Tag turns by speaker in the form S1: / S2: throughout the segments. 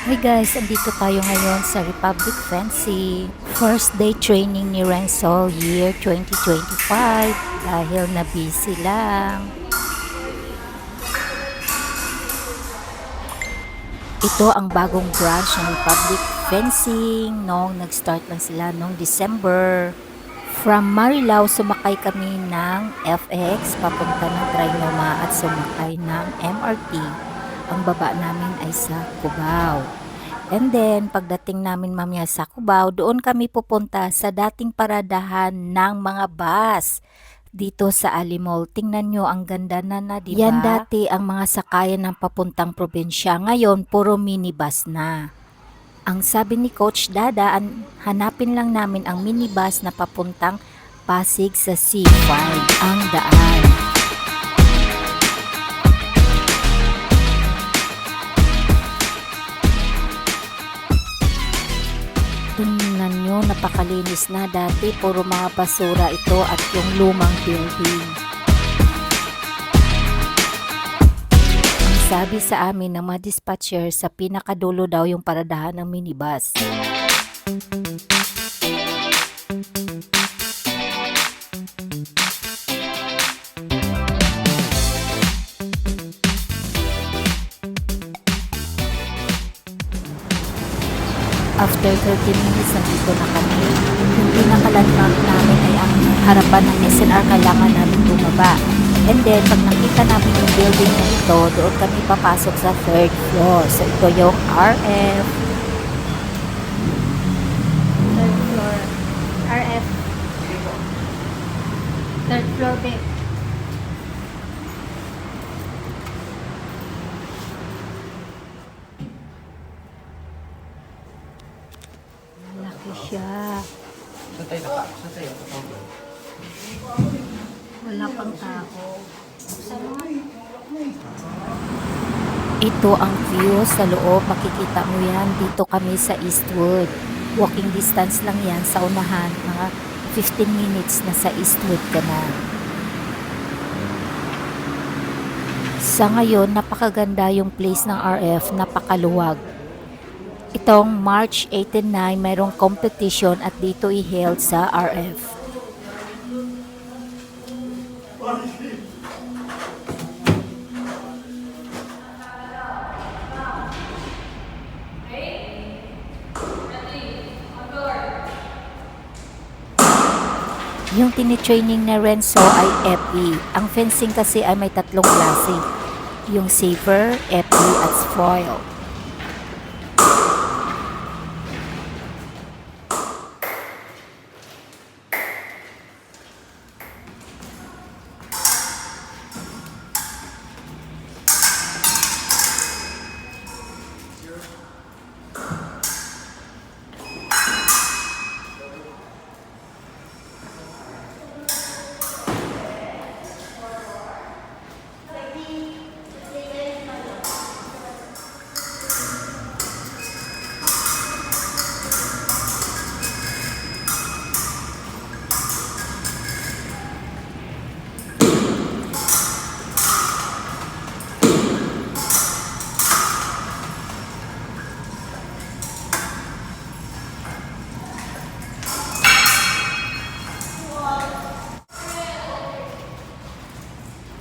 S1: Hey guys, andito tayo ngayon sa Republic Fencing. First day training ni Renzo year 2025 dahil na busy lang. Ito ang bagong branch ng Republic Fencing nung nag-start lang sila nung December. From Marilao, sumakay kami ng FX papunta ng Trinoma at sumakay ng MRT. Ang baba namin ay sa Cubao. And then, pagdating namin mamaya sa Cubao, doon kami pupunta sa dating paradahan ng mga bus dito sa Alimol. Tingnan nyo, ang ganda na diba? Yan dati ang mga sakayan ng papuntang probinsya. Ngayon, puro minibus na. Ang sabi ni Coach Dada, hanapin lang namin ang minibus na papuntang Pasig sa C5, ang daan. Tingnan nyo, napakalinis na. Dati puro mga basura ito at yung lumang building. Ang sabi sa amin ng mga dispatcher, sa pinakadulo daw yung paradahan ng minibus. After 30 minutes, nandito na kami. Yung pinakalandmark namin ay ang harapan ng SNR, kailangan namin bumaba. And then, pag nakita namin yung building na ito, doon kami papasok sa third floor. So, ito yung RF. Third floor. RF. Third floor, babe. Malaki siya. Wala pang tao. Ito ang view sa loob. Makikita mo yan. Dito kami sa Eastwood. Walking distance lang yan sa unahan. Mga 15 minutes na sa Eastwood ka na. Sa ngayon, napakaganda yung place ng RF. Napakaluwag. Itong March 8 and 9, mayroong competition at dito i-held sa RF. Yung tinitraining na Renzo ay FE. Ang fencing kasi ay may tatlong klase. Yung safer, FE at foil.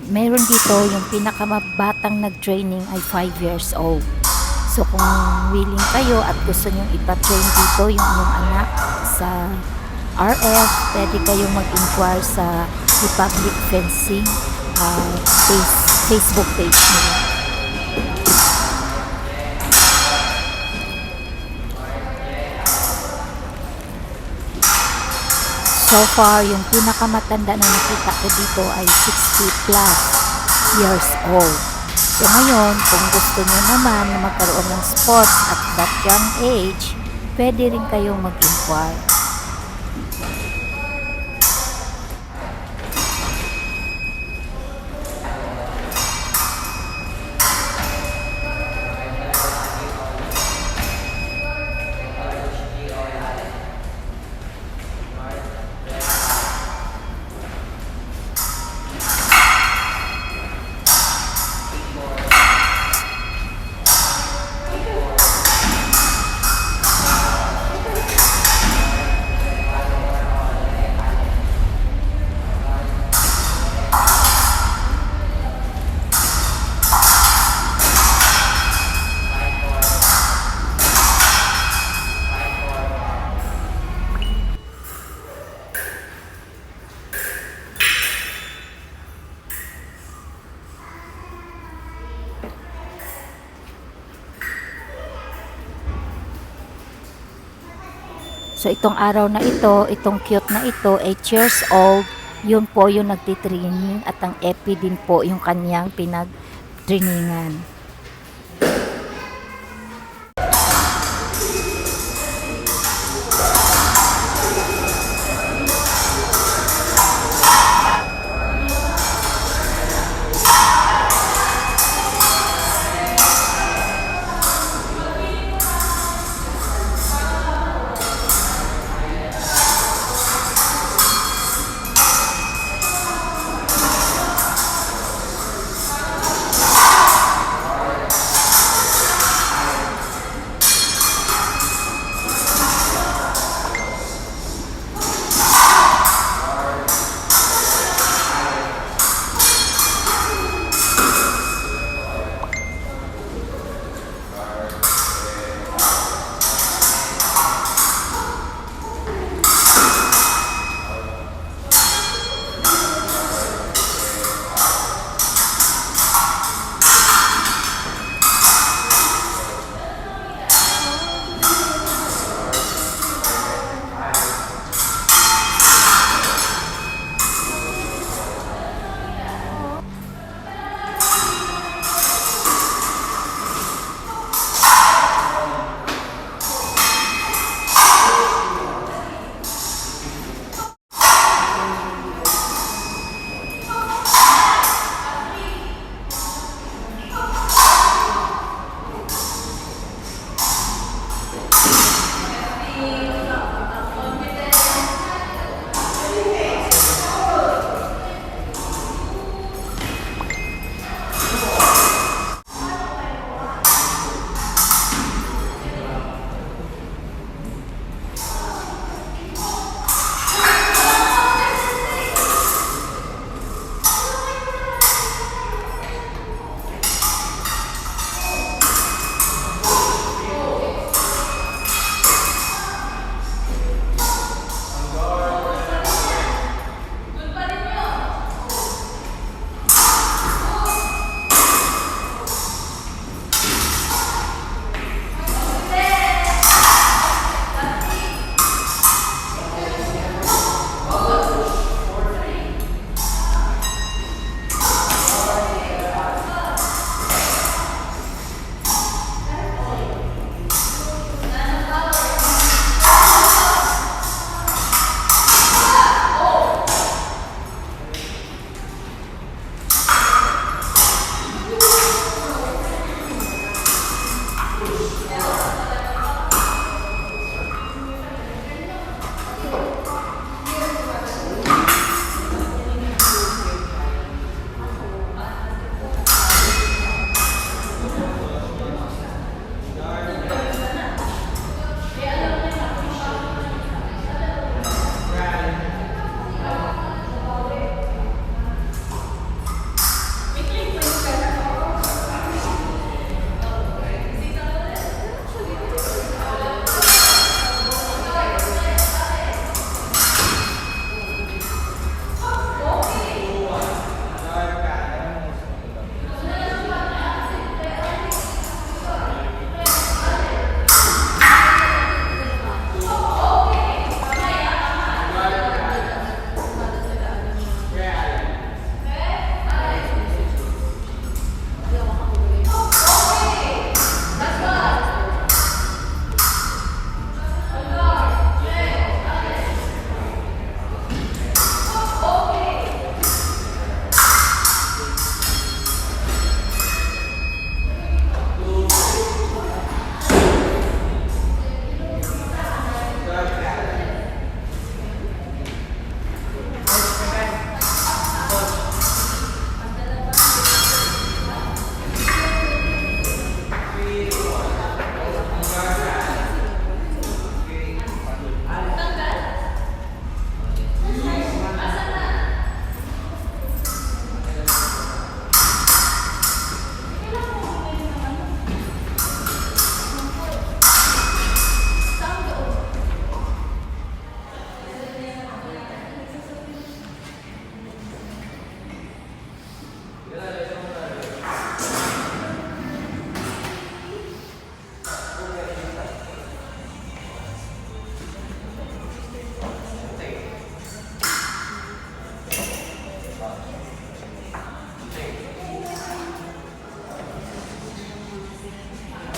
S1: Meron dito yung pinakamabatang nag-training ay 5 years old. So kung willing kayo at gusto nyong ipa-train dito yung inyong anak sa RF, pwede kayong mag-inquire sa Republic Fencing Facebook page nila. So far, yung pinakamatanda na nakita ko dito ay 60 plus years old. So ngayon, kung gusto nyo naman na magkaroon ng sports at that young age, pwede rin kayong mag-inquire. So itong araw na ito, itong cute na ito, 8 years old, yun po yung nagtitraining at ang Epi din po yung kanyang pinag-trainingan.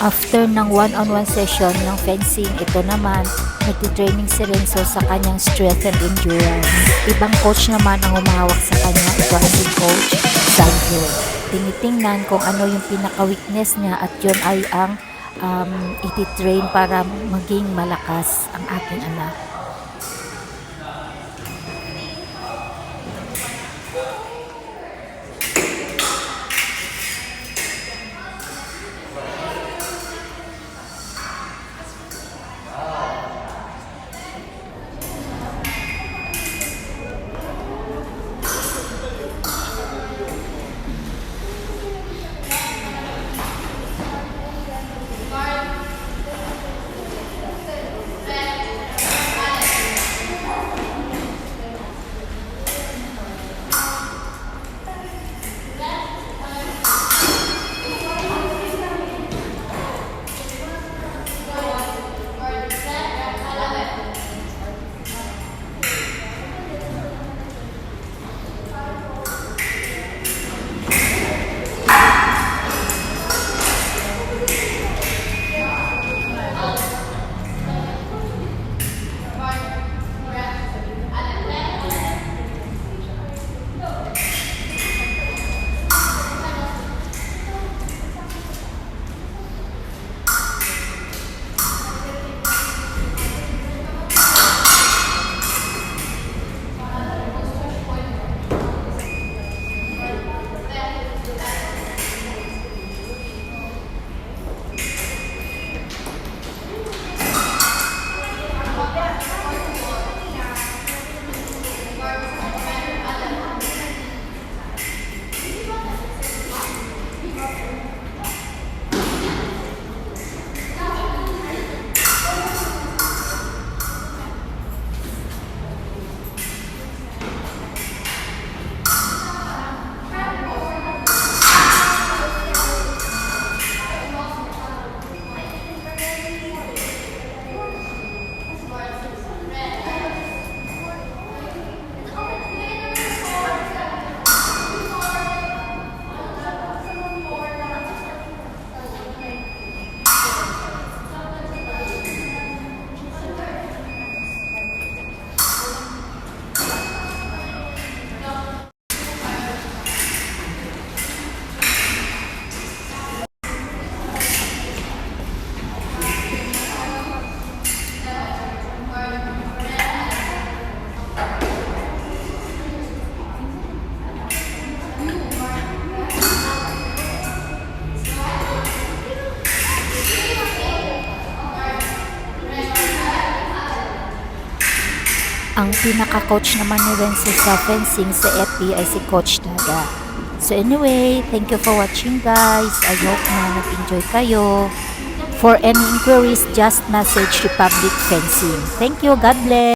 S1: After ng one-on-one session ng fencing, ito naman, nagtitraining si Renzo sa kanyang strength and endurance. Ibang coach naman ang umahawak sa kanya. Ito ang si Coach Sandro. Tinitingnan kung ano yung pinaka-weakness niya at yun ay ang ititrain para maging malakas ang ating anak. Ang pinaka-coach naman ni Renzo sa fencing sa FP ay si Coach Daga. So anyway, thank you for watching guys. I hope na nag-enjoy kayo. For any inquiries, just message Republic Fencing. Thank you. God bless.